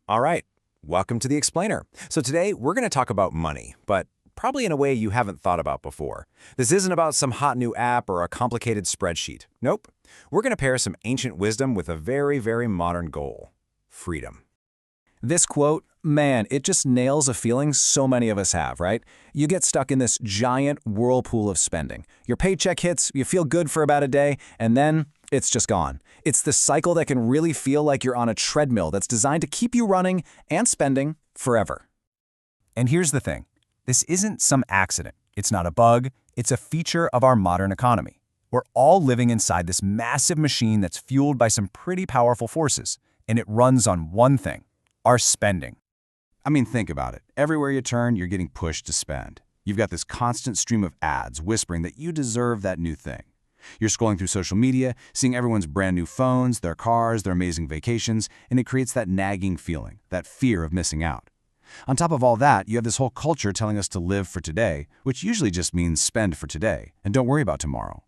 All right, welcome to The Explainer. So today we're going to talk about money, but probably in a way you haven't thought about before. This isn't about some hot new app or a complicated spreadsheet. Nope. We're going to pair some ancient wisdom with a very, very modern goal: freedom. This quote, man, it just nails a feeling so many of us have, right? You get stuck in this giant whirlpool of spending. Your paycheck hits, you feel good for about a day, and then it's just gone. It's the cycle that can really feel like you're on a treadmill that's designed to keep you running and spending forever. And here's the thing. This isn't some accident. It's not a bug. It's a feature of our modern economy. We're all living inside this massive machine that's fueled by some pretty powerful forces, and it runs on one thing: our spending. I mean, think about it. Everywhere you turn, you're getting pushed to spend. You've got this constant stream of ads whispering that you deserve that new thing. You're scrolling through social media, seeing everyone's brand new phones, their cars, their amazing vacations, and it creates that nagging feeling, that fear of missing out. On top of all that, you have this whole culture telling us to live for today, which usually just means spend for today, and don't worry about tomorrow.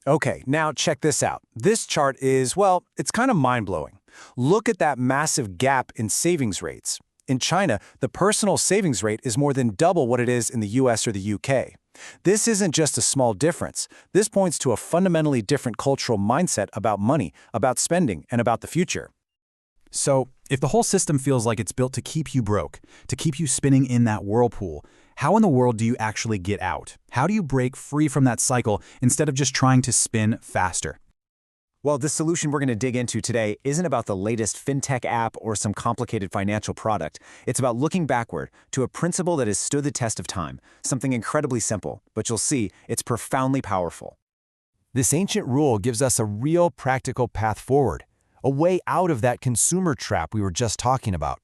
Okay, now check this out. This chart is, well, it's kind of mind-blowing. Look at that massive gap in savings rates. In China, the personal savings rate is more than double what it is in the US or the UK. This isn't just a small difference. This points to a fundamentally different cultural mindset about money, about spending, and about the future. So, if the whole system feels like it's built to keep you broke, to keep you spinning in that whirlpool, how in the world do you actually get out? How do you break free from that cycle instead of just trying to spin faster? Well, the solution we're going to dig into today isn't about the latest fintech app or some complicated financial product. It's about looking backward to a principle that has stood the test of time, something incredibly simple, but you'll see it's profoundly powerful. This ancient rule gives us a real practical path forward, a way out of that consumer trap we were just talking about.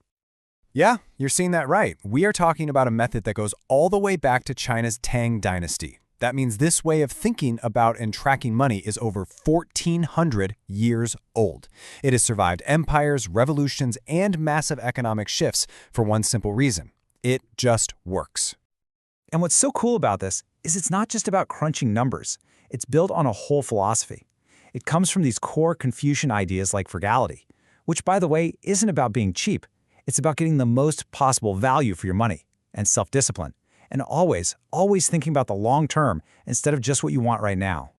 Yeah, you're seeing that right. We are talking about a method that goes all the way back to China's Tang Dynasty. That means this way of thinking about and tracking money is over 1,400 years old. It has survived empires, revolutions, and massive economic shifts for one simple reason: it just works. And what's so cool about this is it's not just about crunching numbers. It's built on a whole philosophy. It comes from these core Confucian ideas like frugality, which, by the way, isn't about being cheap. It's about getting the most possible value for your money, and self-discipline, and always thinking about the long term instead of just what you want right now.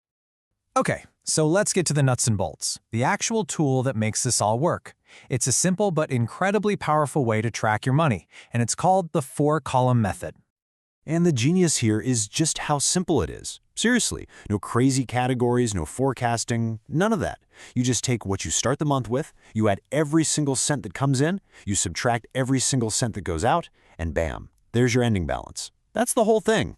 Okay, so let's get to the nuts and bolts, the actual tool that makes this all work. It's a simple but incredibly powerful way to track your money, and it's called the 4-column method. And the genius here is just how simple it is. Seriously, no crazy categories, no forecasting, none of that. You just take what you start the month with, you add every single cent that comes in, you subtract every single cent that goes out, and bam, there's your ending balance. That's the whole thing.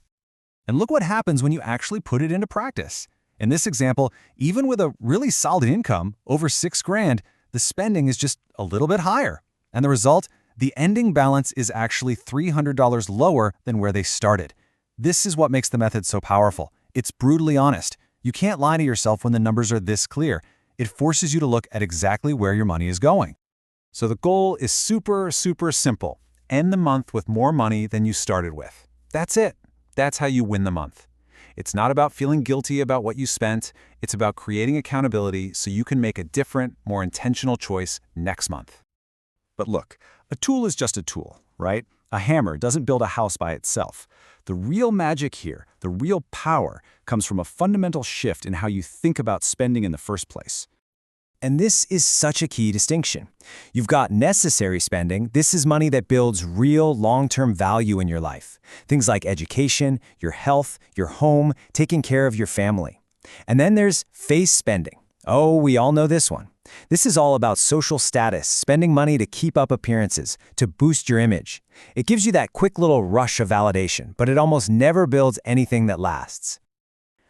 And look what happens when you actually put it into practice. In this example, even with a really solid income, over $6,000, the spending is just a little bit higher. And the result? The ending balance is actually $300 lower than where they started. This is what makes the method so powerful. It's brutally honest. You can't lie to yourself when the numbers are this clear. It forces you to look at exactly where your money is going. So the goal is super simple. End the month with more money than you started with. That's it. That's how you win the month. It's not about feeling guilty about what you spent. It's about creating accountability so you can make a different, more intentional choice next month. But look, a tool is just a tool, right? A hammer doesn't build a house by itself. The real magic here, the real power, comes from a fundamental shift in how you think about spending in the first place. And this is such a key distinction. You've got necessary spending. This is money that builds real long-term value in your life. Things like education, your health, your home, taking care of your family. And then there's face spending. Oh, we all know this one. This is all about social status, spending money to keep up appearances, to boost your image. It gives you that quick little rush of validation, but it almost never builds anything that lasts.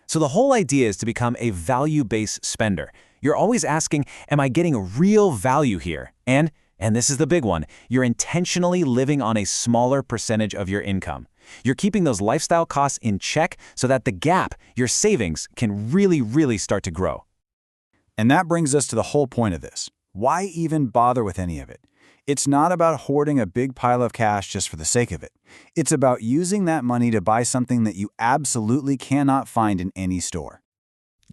So the whole idea is to become a value-based spender. You're always asking, am I getting real value here? And this is the big one, you're intentionally living on a smaller percentage of your income. You're keeping those lifestyle costs in check so that the gap, your savings, can really start to grow. And that brings us to the whole point of this. Why even bother with any of it? It's not about hoarding a big pile of cash just for the sake of it. It's about using that money to buy something that you absolutely cannot find in any store.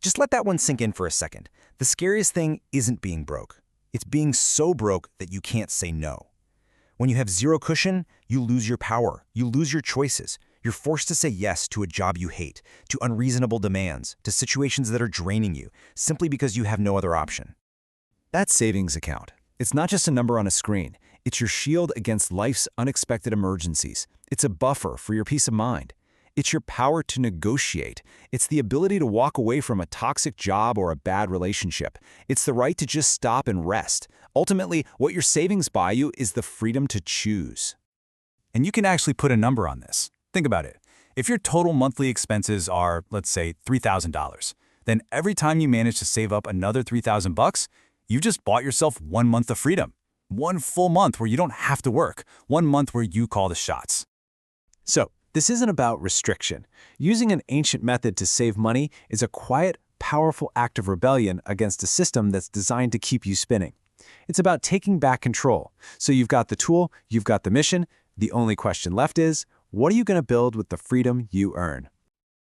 Just let that one sink in for a second. The scariest thing isn't being broke. It's being so broke that you can't say no. When you have zero cushion, you lose your power, you lose your choices. You're forced to say yes to a job you hate, to unreasonable demands, to situations that are draining you, simply because you have no other option. That savings account. It's not just a number on a screen. It's your shield against life's unexpected emergencies. It's a buffer for your peace of mind. It's your power to negotiate. It's the ability to walk away from a toxic job or a bad relationship. It's the right to just stop and rest. Ultimately, what your savings buy you is the freedom to choose. And you can actually put a number on this. Think about it. If your total monthly expenses are, let's say, $3,000, then every time you manage to save up another $3,000, you've just bought yourself 1 month of freedom. 1 full month where you don't have to work. 1 month where you call the shots. So, this isn't about restriction. Using an ancient method to save money is a quiet, powerful act of rebellion against a system that's designed to keep you spinning. It's about taking back control. So you've got the tool, you've got the mission. The only question left is, what are you going to build with the freedom you earn?